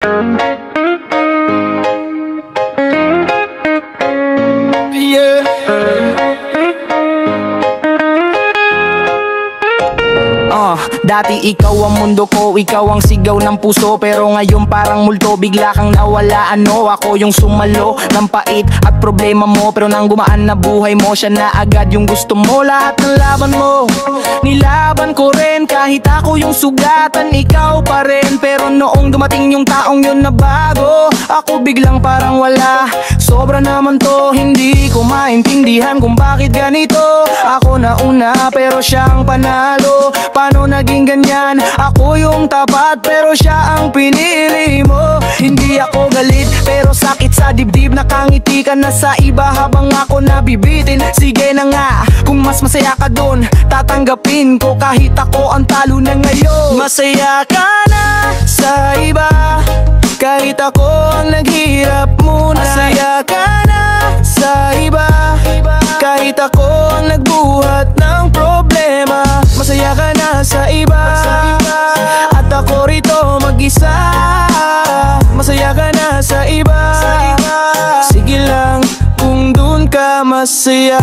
Yeah. Dati ikaw ang mundo ko, ikaw ang sigaw ng puso. Pero ngayon parang multo, bigla kang nawala. Ako yung sumalo ng pait at problema mo. Pero nang gumaan na buhay mo, siya na agad yung gusto mo. Lahat ng laban mo, nilaban ko rin. Kahit ako yung sugatan, ikaw pa rin. Pero noong dumating yung taong yun na bago, ako biglang parang wala. Sobra naman to, hindi ko maintindihan kung bakit ganito. Ako na una pero siyang panalo. Paano naging ganyan? Ako yung tapat pero siya ang pinili mo. Hindi ako galit pero sakit sa dibdib. Nakangiti ka na sa iba habang ako nabibitin. Sige na nga, kung mas masaya ka dun, tatanggapin ko kahit ako ang talo na ngayon. Masaya ka na sa iba kahit ako ang naghirap muna. Masaya ka na sa iba kahit ako ang nagbuhat ng problema. Masaya ka na sa iba at ako rito mag-isa. Masaya ka na sa iba, sige lang kung dun ka masaya.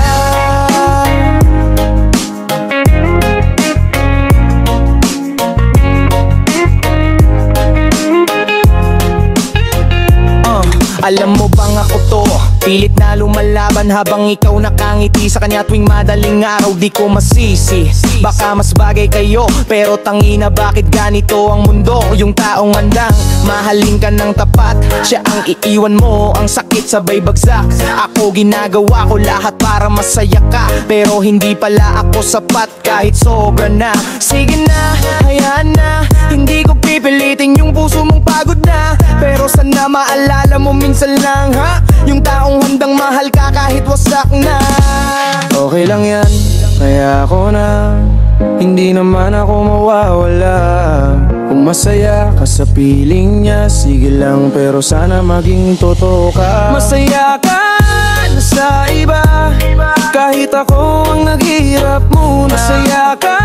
Alam mo bang ako to, pilit na lumalaban habang ikaw nakangiti sa kanya tuwing madaling araw. Di ko masisi, baka mas bagay kayo, pero tangina bakit ganito ang mundo? Yung taong handang mahalin ka ng tapat, siya ang iiwan mo, ang sakit sabay bagsak. Ako ginagawa ko lahat para masaya ka, pero hindi pala ako sapat kahit sobra na. Sige na, hayaan na, hindi ko pipilitin yung puso mong pagod na. Pero sana maalala mo minsan lang ha, yung taong handang mahal ka kahit wasak na. Okay lang yan, kaya ako na, hindi naman ako mawawala. Kung masaya ka sa piling niya, sige lang pero sana maging totoo ka. Masaya ka na sa iba kahit ako ang naghirap muna. Masaya ka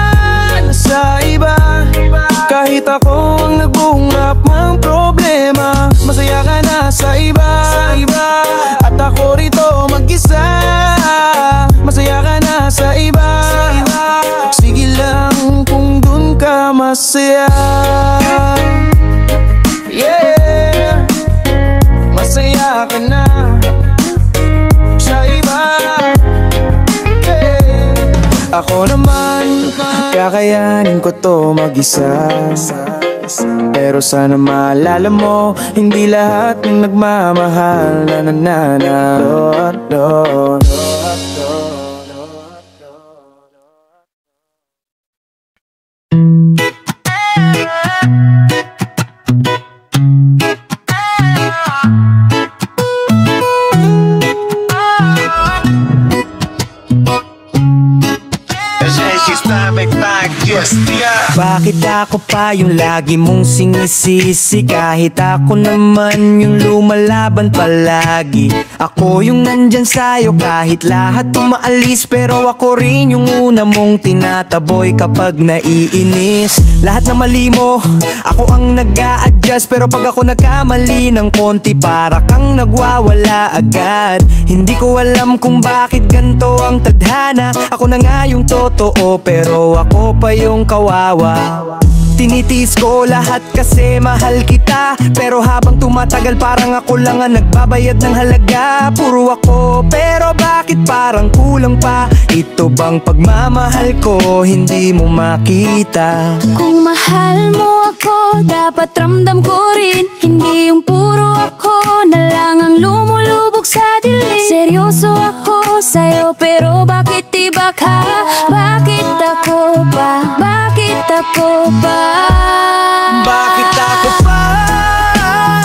na sa iba kahit ako ang nagbungap ng problema. Masaya ka na sa iba at ako rito mag-isa. Masaya ka na sa iba, sige lang kung dun ka masaya. Yeah, masaya ka na sa iba. Yeah. Ako naman, kakayanin ko to mag-isa. Pero sana maalala mo, hindi lahat ng nagmamahal na nananalo. Bakit ako pa yung lagi mong sinisisi kahit ako naman yung lumalaban palagi? Ako yung nandyan sa'yo kahit lahat umaalis, pero ako rin yung una mong tinataboy kapag naiinis. Lahat na mali mo, ako ang nag-a-adjust, pero pag ako nagkamali ng konti, para kang nagwawala agad. Hindi ko alam kung bakit ganito ang tadhana. Ako na nga yung totoo, pero ako pa yung kawawa. Tinitiis ko lahat kasi mahal kita, pero habang tumatagal parang ako lang ang nagbabayad ng halaga. Puro ako, pero bakit parang kulang pa? Ito bang pagmamahal ko hindi mo makita? Kung mahal mo ako, dapat ramdam ko rin. Hindi yung puro ako na lang ang lumulubog sa dilim. Seryoso ako sa'yo, pero bakit iba ka? Bakit ako pa? Bakit ako pa? Bakit ako pa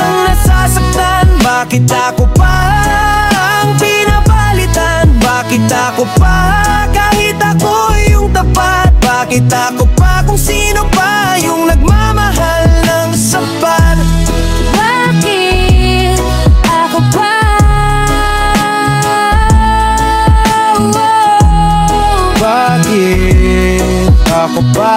ang nasasaktan? Bakit ako pa ang pinapalitan? Bakit ako pa kahit ako yung tapat? Bakit ako pa kung sino pa yung nagmamahal ng sapat? Bakit ako pa? Bakit ako pa?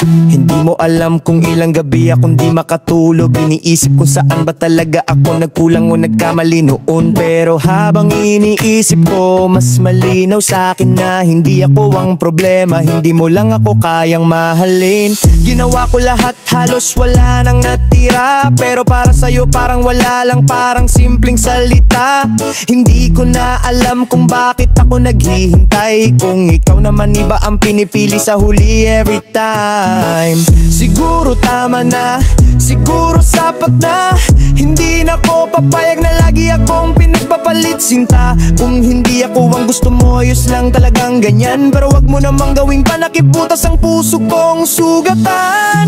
Hindi mo alam kung ilang gabi akong di makatulog. Iniisip kung saan ba talaga ako nagkulang o nagkamali noon. Pero habang iniisip ko, mas malinaw sa akin na hindi ako ang problema. Hindi mo lang ako kayang mahalin. Ginawa ko lahat, halos wala nang natira. Pero para sa'yo parang wala lang, parang simpleng salita. Hindi ko na alam kung bakit ako naghihintay, kung ikaw naman iba ang pinipili sa huli every time. Siguro tama na, siguro sapat na. Hindi na ko papayag na lagi akong pinagpapalit sinta. Kung hindi ako ang gusto mo, ayos lang talagang ganyan. Pero wag mo namang gawing panakibutas ang puso kong sugatan.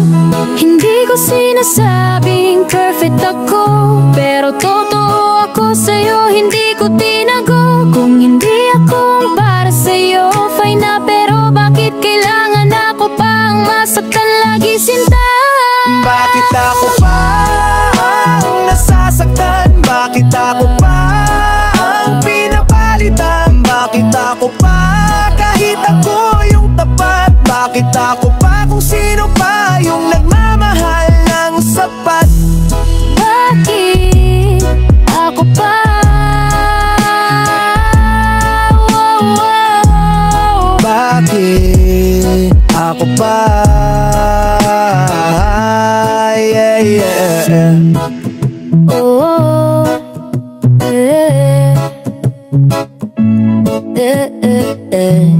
Hindi ko sinasabing perfect ako, pero totoo ako sa'yo, hindi ko tinago. Kung hindi ako para sa'yo, fine na, pero bakit kailangan ako pang masaktan lagi sinta? Bakit ako pa ang nasasaktan? Bakit ako pa ang pinapalitan? Bakit ako pa kahit ako yung tapat? Bakit ako pa kung sino pa yung nagmamahal ng sapat? Bakit ako pa? Bakit ako pa? Yeah, yeah. Oh, eh, eh, eh, eh.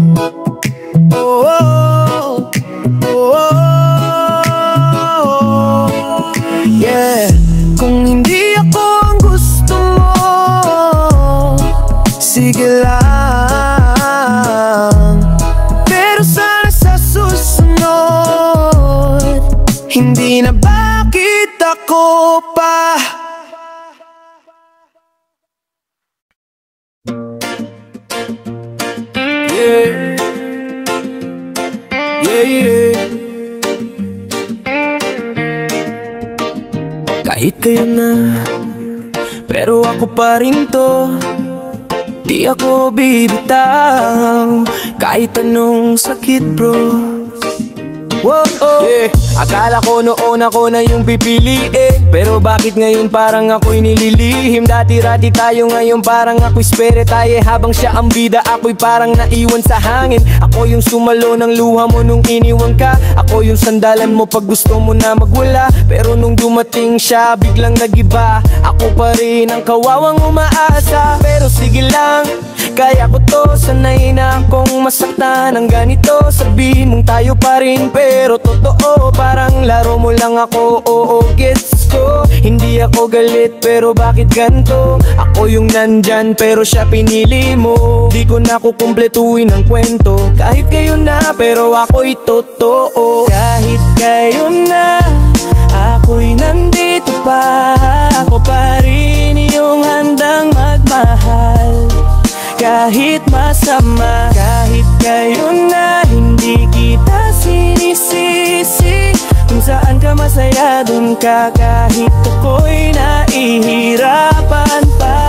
Oh, oh, oh, yeah. Kung hindi ako ang gusto mo, sige lang. Pero sana sa susunod, hindi na bakit ako pa. Yeah, yeah, yeah. Kahit kayo na, pero ako pa rin to. Di ako bibitaw kahit anong sakit, bro. Whoa, oh. Yeah. Akala ko noon ako na yung pipiliin, pero bakit ngayon parang ako'y nililihim? Dati-rati tayo, ngayon parang ako'y spere tayo. Habang siya ang bida, ako'y parang naiwan sa hangin. Ako yung sumalo ng luha mo nung iniwan ka. Ako yung sandalan mo pag gusto mo na magwala. Pero nung dumating siya, biglang nagiba. Ako pa rin ang kawawang umaasa. Pero sige lang, kaya ko to. Sanay na akong masaktan ng ganito. Sabihin mong tayo pa rin, pero totoo parang laro mo lang ako. Oo, gets ko. Hindi ako galit, pero bakit ganto? Ako yung nandyan, pero siya pinili mo. Di ko na kukumpletuin ang kwento. Kahit kayo na, pero ako'y totoo. Kahit kayo na, ako'y nandito pa. Ako pa rin yung handang magmahal. Kahit masama, kahit kayo na, hindi kita sinisisi. Kung saan ka masaya, dun ka. Kahit ako'y nahihirapan pa.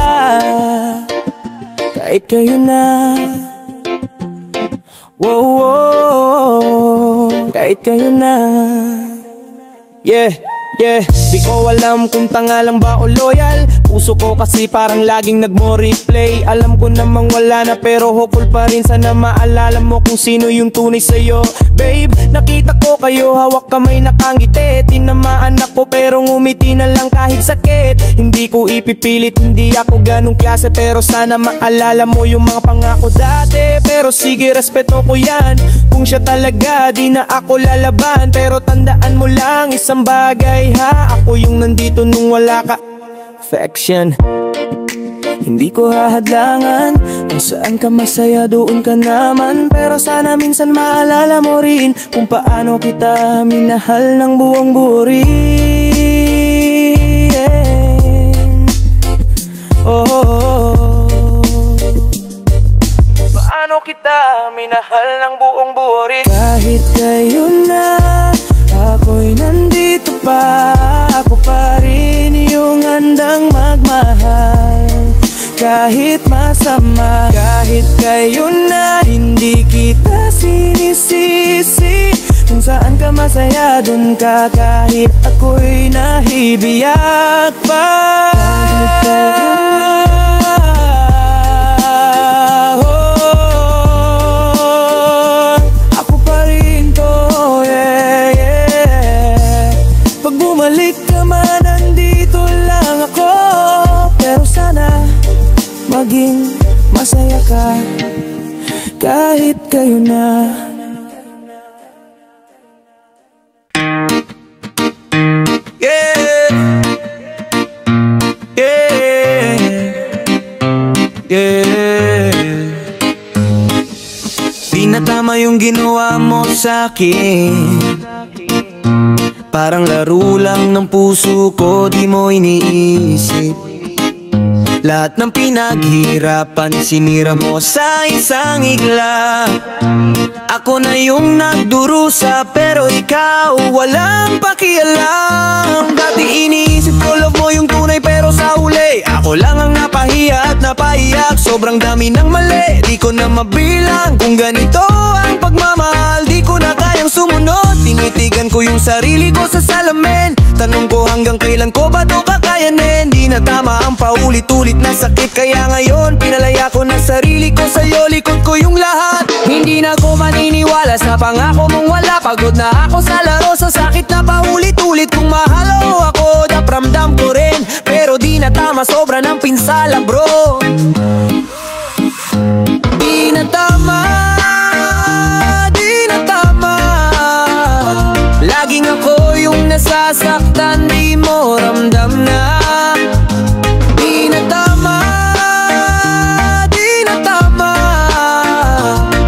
Kahit kayo na, wow, wow. Kahit kayo na, yeah. Yeah, di ko alam kung tanga lang ba o loyal. Puso ko kasi parang laging nagmo-replay. Alam ko namang wala na, pero hopeful pa rin. Sana maalala mo kung sino yung tunay sa'yo. Babe, nakita ko kayo, hawak kamay nakangiti. Tinamaan ako pero ngumiti na lang kahit sakit. Hindi ko ipipilit, hindi ako ganong klase. Pero sana maalala mo yung mga pangako dati. Pero sige, respeto ko yan. Kung siya talaga, di na ako lalaban. Pero tandaan mo lang isang bagay, ha, ako yung nandito nung wala ka. Affection, hindi ko hahadlangan. Kung saan ka masaya, doon ka naman. Pero sana minsan maalala mo rin kung paano kita minahal ng buong buo rin. Oh, oh, oh. Paano kita minahal ng buong buo rin. Kahit kayo na, ako'y nandito pa. Ako pa rin yung handang magmahal. Kahit masama, kahit kayo na, hindi kita sinisisi. Kung saan ka masaya, dun ka kahit ako'y nahibiyak pa. Ako pa rin to, yeah, yeah. Pag bumalik ka man, nandito lang ako. Pero sana maging masaya ka kahit kayo na. Yeah, yeah, yeah. Di na tama yung ginawa mo sa'kin. Parang laro lang ng puso ko, di mo iniisip. Lahat ng pinaghirapan, sinira mo sa isang igla. Ako na yung nagdurusa, pero ikaw walang pakialam. Dati iniisip ko love mo yung tunay, pero sa huli ako lang ang napahiya at napaiyak. Sobrang dami ng mali, di ko na mabilang. Kung ganito ang pagmamahal, di ko na kayang sumunod. Tinitigan ko yung sarili ko sa salamin. Tanong ko hanggang kailan ko ba to kakayanin. Di na tama ang paulit-ulit na sakit, kaya ngayon pinalaya ko na sarili ko sa'yo. Likod ko yung lahat, hindi na ko maniniwala sa pangako mong wala. Pagod na ako sa laro, sa sakit na paulit-ulit. Kung mahal mo ako, dapramdam ko rin. Pero di na tama, sobra ng pinsala bro. Di na tama, di na tama. Laging ako yung nasasaktan, di mo ramdam na. Di na tama, di na tama.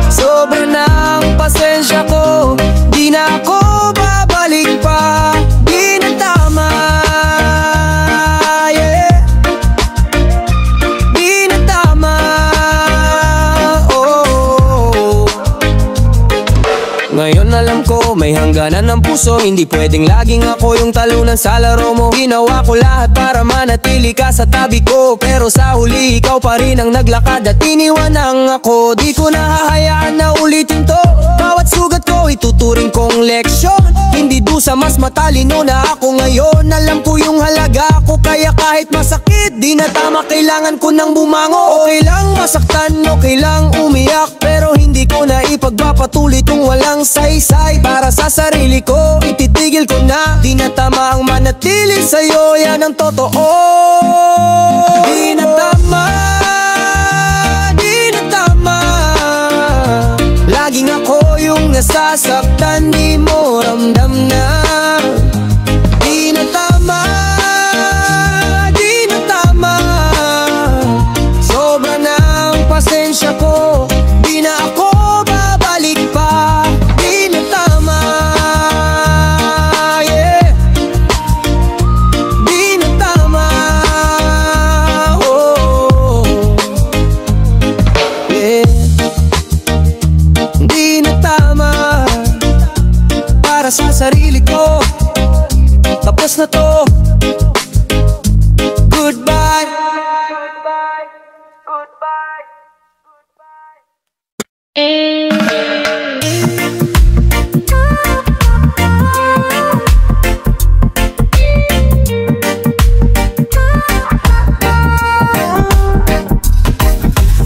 Sobra na ang pasensya ko, di na ako babalik pa. Di na tama, yeah. Di na tama, oh. Ngayon alam ko may hangganan ng puso, hindi pwedeng laging ako yung talunan sa laro mo. Ginawa ko lahat para manatili ka sa tabi ko, pero sa huli ikaw pa rin ang naglakad at iniwan ang ako. Di ko na hahayaan na ulitin to. Bawat sugat ko ituturing kong leksyon. Hindi dusa, mas matalino na ako ngayon. Alam ko yung halaga ko, kaya kahit masakit, di na tama, kailangan ko nang bumango. Okay lang masaktan, okay lang umiyak, pero hindi ko na ipagpapatuloy kung walang saysay. Para sa sarili ko, ititigil ko na. Di na tama ang manatili sa'yo, yan ang totoo. Di na tama, di na tama. Laging ako yung nasasaktan, di mo ramdam na. Di na tama, di na tama. Sobra na ang pasensya ko, di na ako babalik pa. Di na tama, yeah. Di na tama, oh, yeah. Di na tama. Para sa sarili ko, tapos na to. Goodbye.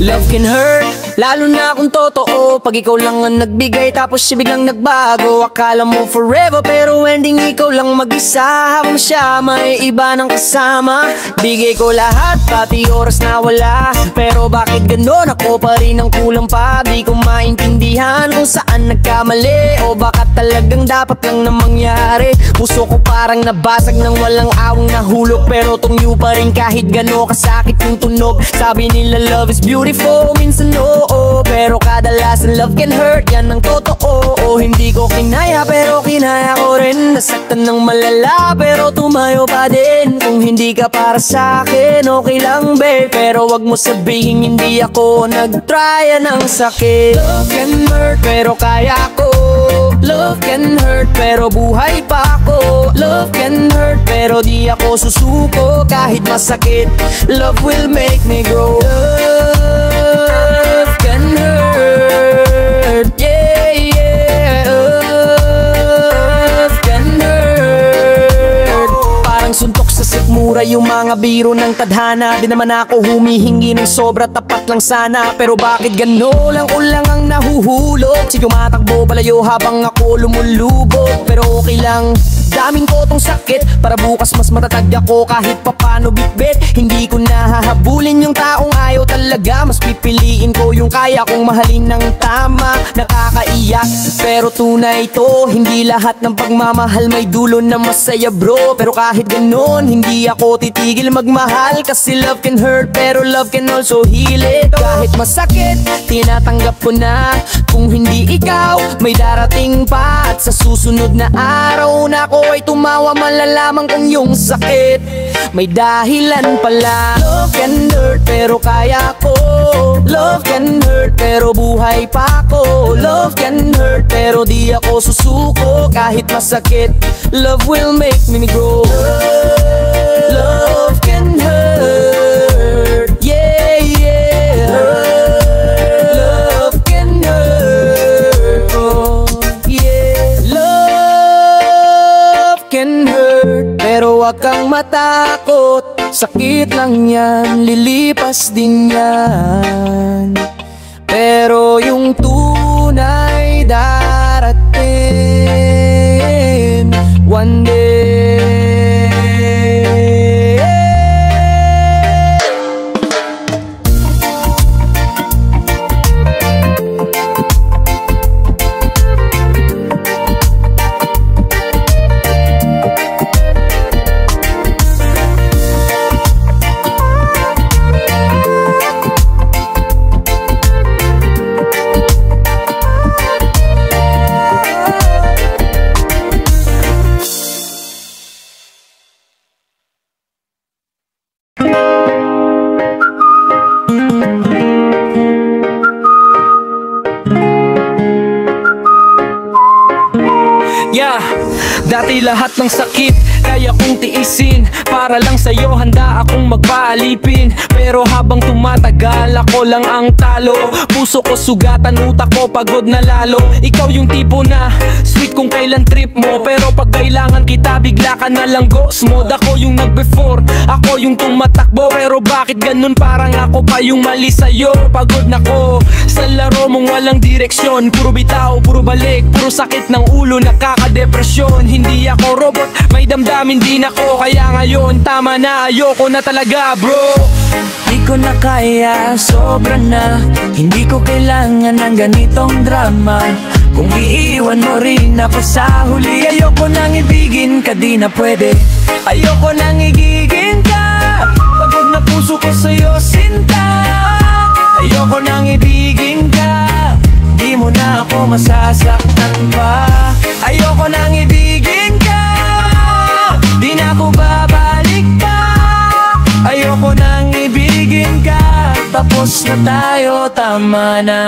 Love can hurt, lalo na kung totoo. Pag ikaw lang ang nagbigay tapos siya biglang nagbago. Akala mo forever pero ending ikaw lang mag-isa. Habang siya may iba ng kasama. Bigay ko lahat pati oras na wala, pero bakit ganon ako pa rin ang kulang pa. Di ko maintindihan kung saan nagkamali, o baka talagang dapat lang na mangyari. Puso ko parang nabasag ng walang awang nahulog, pero tungyo pa rin kahit gano kasakit yung tunog. Sabi nila love is beautiful, minsan oo, pero kadalasan love can hurt, yan ang totoo. Hindi ko kinaya pero kinaya ko rin. Nasaktan ng malala pero tumayo pa din. Kung hindi ka para sa akin, okay lang babe, pero wag mo sabihin hindi ako nag-try ng sakit. Love can hurt pero kaya ko. Love can hurt pero buhay pa ako. Love can hurt pero di ako susuko kahit masakit. Love will make me grow. Love can hurt, yeah, yeah. mura yung mga biro ng tadhana. Di naman ako humihingi ng sobra, tapat lang sana. Pero bakit gano lang ulang ang nahuhulog? Si tumatakbo palayo habang ako lumulubog. Pero okay lang, daming ko tong sakit. Para bukas mas matatag ako kahit papano bitbit. Hindi ko nahahabulin yung taong ayaw talaga. Mas pipiliin ko yung kaya kong mahalin ng tama. Nakakaiyak pero tunay to. Hindi lahat ng pagmamahal may dulo na masaya bro. Pero kahit ganon hindi ako titigil magmahal. Kasi love can hurt pero love can also heal it. Kahit masakit tinatanggap ko na. Kung hindi ikaw may darating pa. At sa susunod na araw na ako ay tumawa, malalaman kong yung sakit may dahilan pala. Love can hurt pero kaya ko. Love can hurt pero buhay pa ako. Love can hurt pero di ako susuko. Kahit masakit, love will make me grow. Love can hurt, yeah, yeah. Love can hurt, oh, yeah. Love can hurt pero wag kang matakot. Sakit lang yan, lilipas din yan. Pero yung tunay darating one day. Dati lahat ng sakit kaya kong tiisin. Para lang sa'yo handa akong magpaalipin. Pero habang tumatagal ako lang ang talo. Puso ko sugatan, utak ko pagod na lalo. Ikaw yung tipo na sweet kung kailan trip mo. Pero pag kailangan kita bigla ka na lang ghost mode. Ako yung nag-before, ako yung tumatakbo. Pero bakit ganun parang ako pa yung mali sa'yo? Pagod na ko sa laro mong walang direksyon. Puro bitaw, puro balik, puro sakit ng ulo, nakaka-depresyon. Hindi ako robot, may damdamin din ako. Kaya ngayon tama na, ayoko na talaga bro. Di ko na kaya, sobra na. Hindi ko kailangan ng ganitong drama. Kung iiwan mo rin ako sa huli, ayoko nang ibigin ka, di na pwede. Ayoko nang igigin ka. Pagod na puso ko sa'yo, sinta. Ayoko nang ibigin ka. Di mo na ako masasaktan pa. Ayoko nang ibigin ka. Di na ako babalik pa. Ayoko nang ibigin ka. Tapos na tayo, tama na.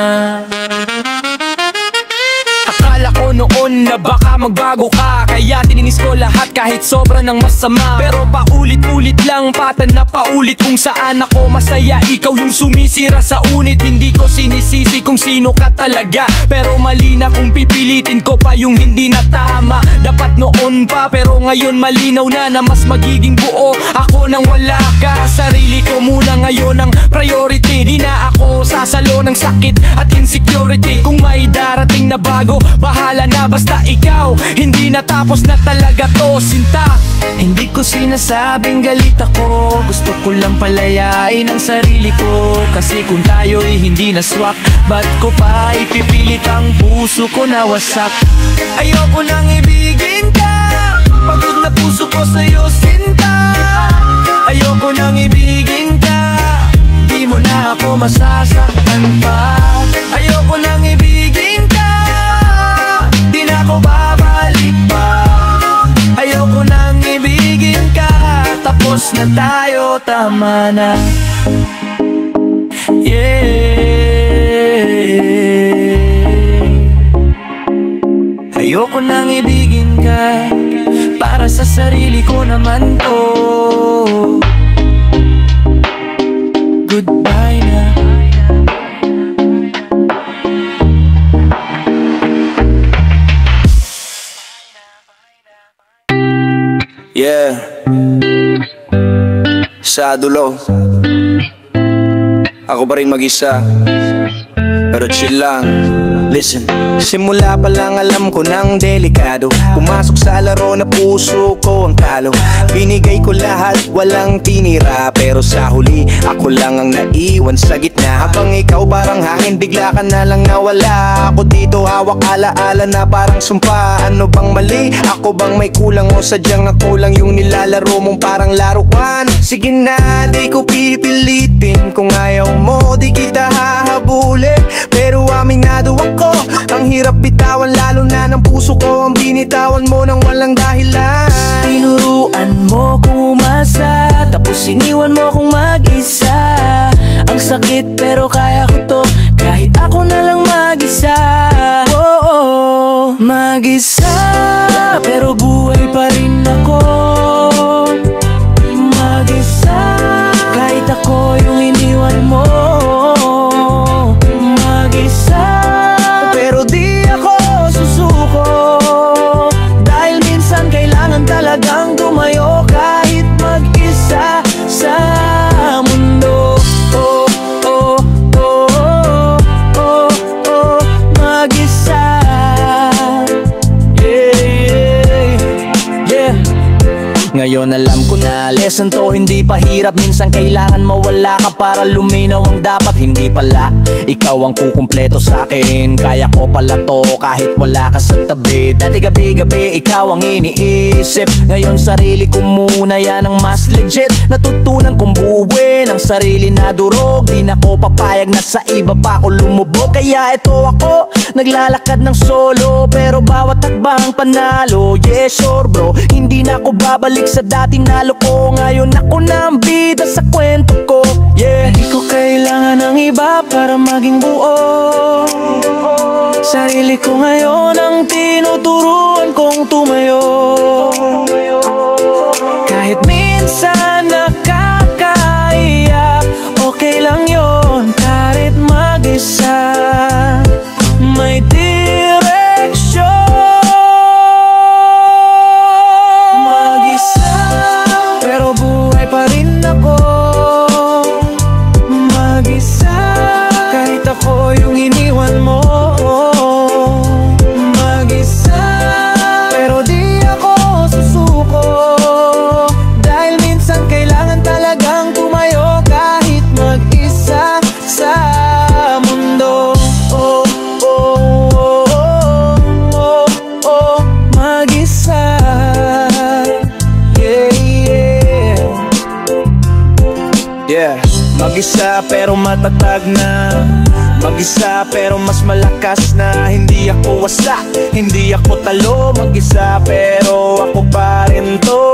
Akala ko noon na baka magbago ka, kaya tininis ko lahat kahit sobra ng masama. Pero paulit-ulit lang, patan na paulit kung saan ako masaya. Ikaw yung sumisira sa unit. Hindi ko sinisisi kung sino ka talaga. Pero mali na kung pipilitin ko pa yung hindi na tama. Dapat noon pa pero ngayon malinaw na mas magiging buo ako nang wala ka. Sarili ko muna ngayon ang priority. Di na ako sasalo ng sakit at insecurity. Kung may darating na bago, bahala na basta ikaw. Hindi natapos na talaga to, sinta. Hindi ko sinasabing galit ako. Gusto ko lang palayain ang sarili ko. Kasi kung tayo'y hindi na swak, ba't ko pa ipipilit ang puso ko na wasak? Ayoko nang ibigin ka. Pagod na puso ko sa'yo, sinta. Ayoko nang ibigin ka. Di mo na ako masasaktan pa. Ayoko nang ibigin ka. Di na ako babalik pa. Ayoko nang ibigin ka. Tapos na tayo, tama na. Yeah. Ayoko nang ibigin ka. Para sa sarili ko naman to. Goodbye na. Yeah. Sa dulo ako pa rin mag-isa, pero chill lang. Listen. Simula pa lang alam ko ng delikado. Pumasok sa laro na puso ko ang talo. Binigay ko lahat, walang tinira, pero sa huli ako lang ang naiwan sa gitna. Habang ikaw parang hangin, bigla ka na lang nawala. Ako dito hawak alaala na parang sumpa. Ano bang mali? Ako bang may kulang o sadyang ako lang yung nilalaro mong parang laruan? Sige na, di ko pipilitin. Kung ayaw mo, di kita hahabulin. Pero aminado ako, ang hirap bitawan, lalo na ng puso ko ang binitawan mo nang walang dahilan. Tinuruan mo kung umasa, tapos iniwan mo kung mag-isa. Ang sakit pero kaya ko to, kahit ako na lang mag-isa. Mag-isa, pero buhay pa rin ako. Mag-isa, kahit ako yung iniwan mo. Mag-isa, pero di ako susuko, dahil minsan kailangan talagang tumayo kahit mag-isa sa mundo. Oh, oh, oh, oh, oh, oh, mag-isa. Yeah, yeah. Ngayon alam ko na lesson to, hindi pa hirap. Minsan kailangan mawala ka para luminaw ang dapat. Hindi pala ikaw ang kukumpleto sa akin, kaya ko pala to kahit wala ka sa tabi. Dati gabi-gabi ikaw ang iniisip, ngayon sarili ko muna, yan ang mas legit. Natutunan kong buuin ang sarili na durog. Di na ko papayag na sa iba pa ako lumubog. Kaya ito ako, naglalakad ng solo, pero bawat takbang panalo. Yeah sure bro, hindi na ako babalik sa dati na loko. Ngayon ako na ang bida sa kwento ko. Yeah, di ko kailangan ng iba para maging buo. Sarili ko ngayon ang tinuturuan kong tumayo. Kahit minsan nakakaiyak, okay lang yon, kahit mag-isa. May direksyon. Mag-isa, pero buhay pa rin ako. Mag-isa, kahit ako yung iniwan mo. Mag-isa, pero di ako susuko, dahil minsan kailangan talagang tumayo kahit mag-isa sa mundo. Oh, oh, oh, oh, oh, mag-isa. Yeah, yeah. Yeah, mag-isa pero matatag na. Mag-isa pero mas malakas na. Hindi ako wasak, hindi ako talo. Mag-isa pero ako pa rin to.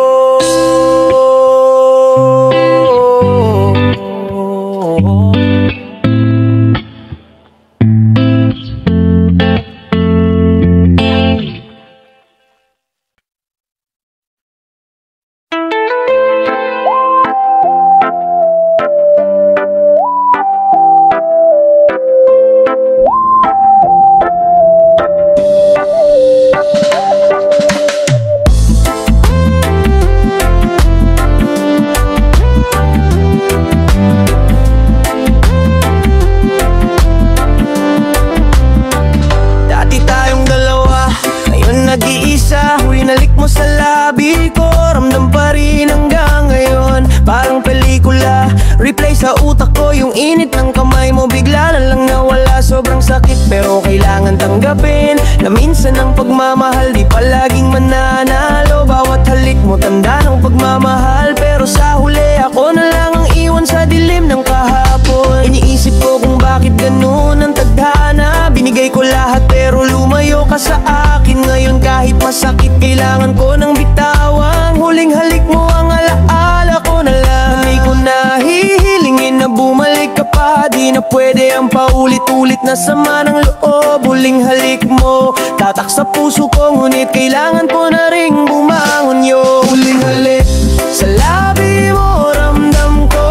Replay sa utak ko yung init ng kamay mo, bigla na lang nawala. Sobrang sakit pero kailangan tanggapin na minsan ang pagmamahal di palaging mananalo. Bawat halik mo tanda ng pagmamahal, pero sa huli ako na lang ang iwan sa dilim ng kahapon. Iniisip ko kung bakit ganun ang tadhana. Binigay ko lahat pero lumayo ka sa akin. Ngayon kahit masakit kailangan ko ng bitawan. Huling halik mo ang alaala ko na lang. Hindi ko nahihilingin na bumalik ka pa. Di na pwede ang paulit-ulit na sama ng loob. Huling halik mo tatak sa puso ko, ngunit kailangan ko na ring bumangon yo. Huling halik sa labi mo, ramdam ko.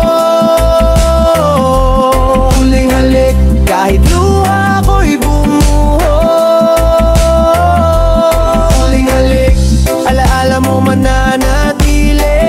Huling halik kahit luha ko'y bumuho. Huling halik, alaala mo mananatili.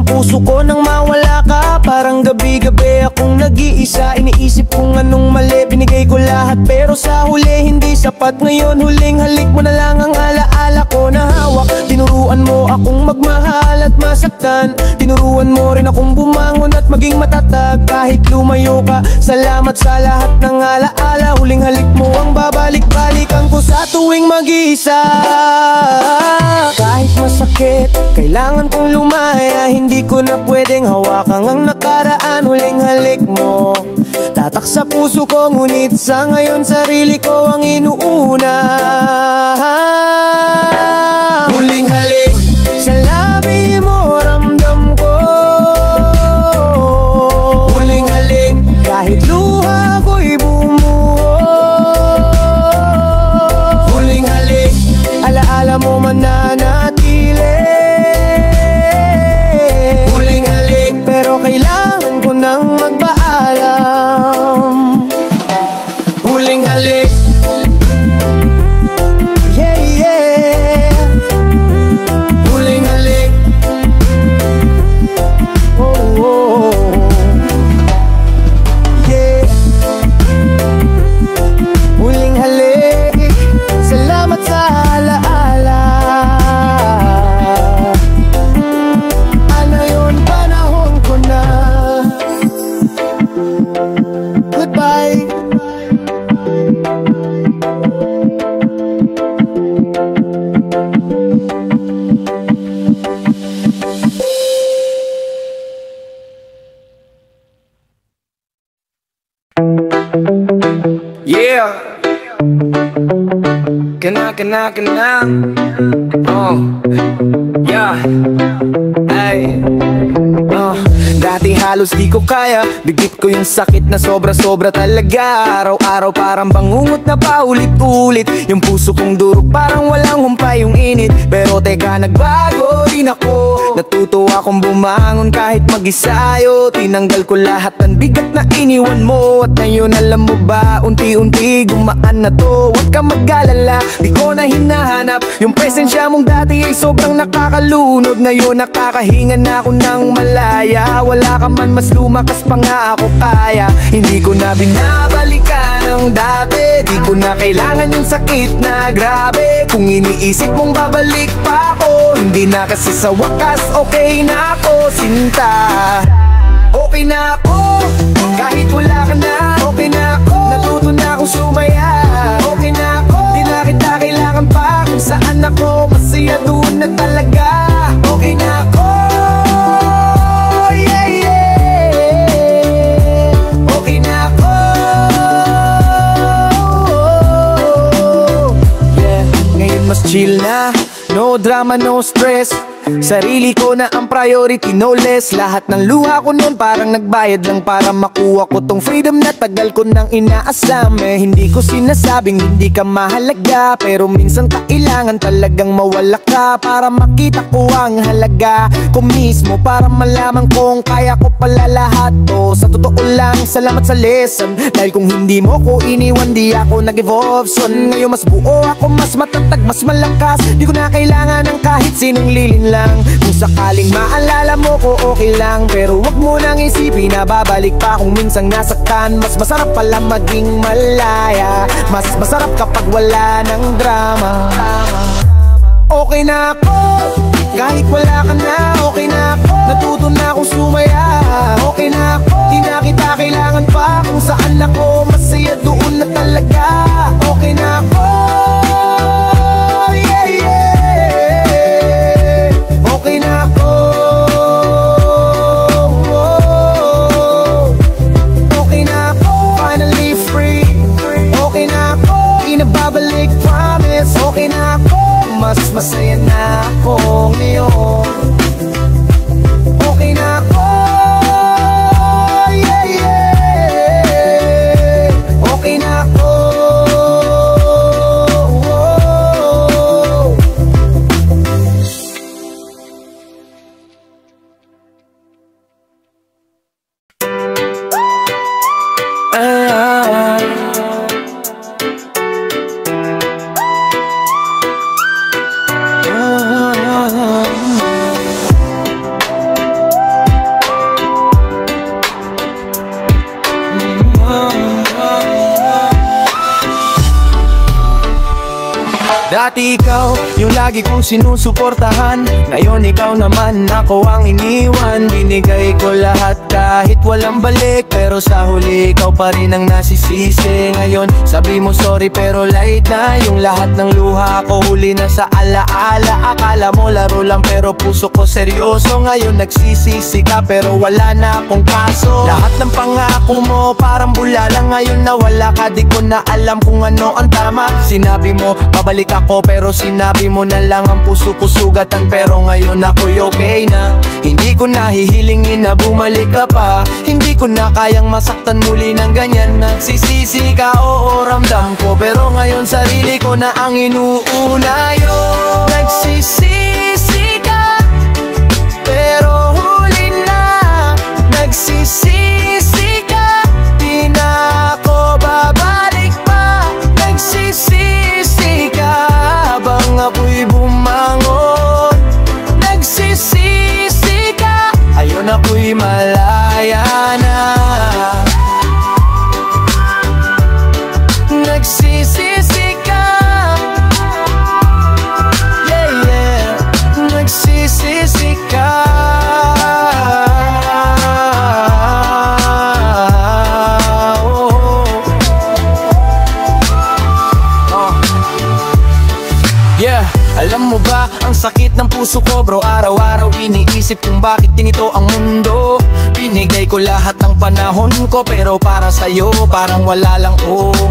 puso ko nang mawala ka. Parang gabi-gabi akong nag-iisa, iniisip kung anong mali. Binigay ko lahat pero sa huli hindi sapat. Ngayon huling halik mo na lang ang alaala ko na hawak. Tinuruan mo akong magmahal at masaktan. Tinuruan mo rin akong bumangon at maging matatag. Kahit lumayo ka, salamat sa lahat ng alaala. Huling halik mo ang babalik-balikan ko sa tuwing mag-iisa. Kahit masakit, kailangan kong lumaya. Hindi ko na pwedeng hawakan ang nakaraan. Huling halik mo, tatak sa puso ko. Ngunit sa ngayon sarili ko ang inuuna. Huling halik sa labi mo, ramdam ko. Huling halik kahit luha ko'y bumuo. Huling halik, alaala mo mananatili. Huling halik, pero kailangan ko nang magpaalam. Huling halik, yeah, yeah. Huling halik, oh, oh, yeah. Huling halik, salamat sa alaala. Ano yun, panahon ko na. Goodbye. Yeah. Kana. Oh. Yeah. Ay. Dati halos di ko kaya, bigit ko yung sakit na sobra-sobra talaga. Araw-araw parang bangungot na paulit-ulit. Yung puso kong durog parang walang humpay yung init. Pero teka, nagbago rin ako. Natuto akong bumangon kahit mag-isayo. Tinanggal ko lahat ng bigat na iniwan mo. At ngayon alam mo ba, unti-unti gumaan na to. Huwag ka mag-alala, di ko na hinahanap. Yung presensya mong dati ay sobrang nakakalunod. Ngayon nakakahinga na ako ng malaya. Wala ka man, mas lumakas pa nga ako kaya. Hindi ko na binabalikan ang dati. Di ko na kailangan yung sakit na grabe. Kung iniisip mong babalik pa ako, hindi na kasi sa wakas okay na ako, sinta. Okay na ako, kahit wala ka na. Okay na ako, natuto na akong sumaya. Okay na ako, di na kita kailangan pa. Kung saan ako, masaya doon na talaga. Okay na ako, yeah, yeah. Okay na ako, yeah. Ngayon mas chill na, no drama, no stress. Sarili ko na ang priority, no less. Lahat ng luha ko nun parang nagbayad lang para makuha ko tong freedom na tagal ko nang inaasam. Hindi ko sinasabing hindi ka mahalaga, pero minsan kailangan talagang mawala ka para makita ko ang halaga ko mismo. Para malaman kong kaya ko pala lahat to. Sa totoo lang, salamat sa lesson. Dahil kung hindi mo ko iniwan, di ako nag-evolve. So ngayon mas buo ako, mas matatag, mas malakas. Di ko na kailangan ng kahit sinong lilin lang. Kung sakaling maalala mo ko, okay lang. Pero wag mo nang isipin na babalik pa kung minsang nasaktan. Mas masarap pala maging malaya. Mas masarap kapag wala ng drama. Okay na ako, kahit wala ka na. Okay na ako, natuto na akong sumaya. Okay na ako, di na kita kailangan pa. Kung saan ako, masaya doon na talaga. Okay na ako, yeah, yeah. Okay na ako, okay na ako, finally free. Okay na ako, di na babalik, promise. Okay na ako, mas masaya na ako ngayon. Okay na ako, yeah, yeah. Okay na ako, Dati ikaw, yung lagi kong sinusuportahan. Ngayon ikaw naman, ako ang iniwan. Binigay ko lahat kahit walang balik, pero sa huli ikaw pa rin ang nasisisi. Ngayon, sabi mo sorry pero light na. Yung lahat ng luha ko huli na sa alaala. Akala mo laro lang pero puso ko seryoso. Ngayon nagsisisi ka pero wala na akong kaso. Lahat ng pangako mo parang bula lang. Ngayon nawala ka, di ko na alam kung ano ang tama. Sinabi mo, babalik ako pero sinabi mo na lang ang puso ko sugatan. Pero ngayon ako'y okay na. Hindi ko na hihilingin na bumalik ka pa. Hindi ko na kayang masaktan muli ng ganyan. Nagsisisi ka, oo ramdam ko, pero ngayon sarili ko na ang inuuna. Yun, nagsisisi ka, pero huli na. Nagsisisi ka, di na ako babalik pa. Nagsisisi ka habang ako'y bumangon. Nagsisisi ka, ayun ako'y malaya na. Nagsisisi ka, yeah, yeah. Nagsisisi ka, oh. Yeah, alam mo ba, ang sakit ng puso ko bro. Araw-araw iniisip kung bakit ganito ang mundo. Binigay ko lahat ng panahon ko, pero para sa'yo parang wala lang.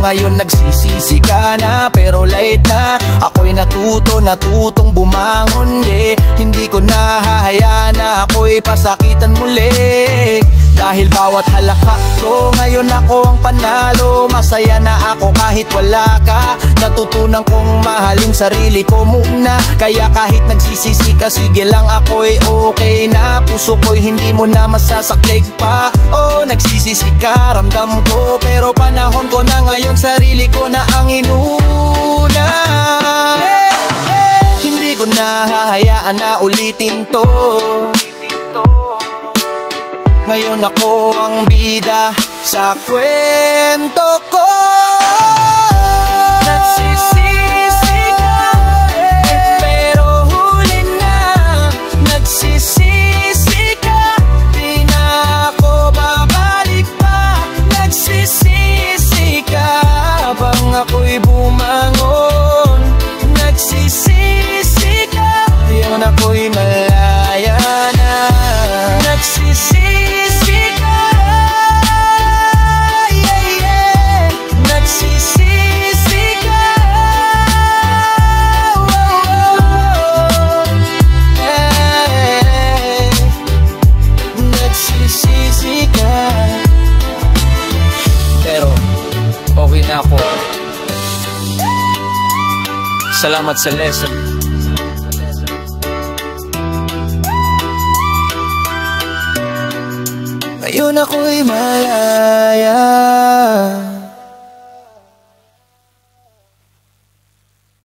Ngayon nagsisisi ka na, pero late na. Ako'y natutong bumangon, yeah. Hindi ko nahahayaan na ako'y pasakitan muli. Dahil bawat halakak ko, ngayon ako ang panalo. Masaya na ako kahit wala ka. Natutunan kong mahalin sarili ko muna. Kaya kahit nagsisisi ka, sige lang ako'y okay na. Puso ko'y hindi mo na masasaklig pa. Oh, nagsisisi ka, ramdam ko, pero panahon ko na ngayon, sarili ko na ang inuna. Hindi ko na hahayaan na ulitin to. Ngayon ako ang bida sa kwento ko. Nagsisisi ka, pero huli na. Nagsisisi ka, di na ako babalik pa. Nagsisisi ka habang ako'y bumangon. Nagsisisi ka, yun ako'y malaya na. Nagsisisi ka, yeah, yeah. Nagsisisi ka, oh, oh. Hey. Nagsisisi ka, pero okay na ako. Salamat sa lesson. Ngayon ako'y malaya.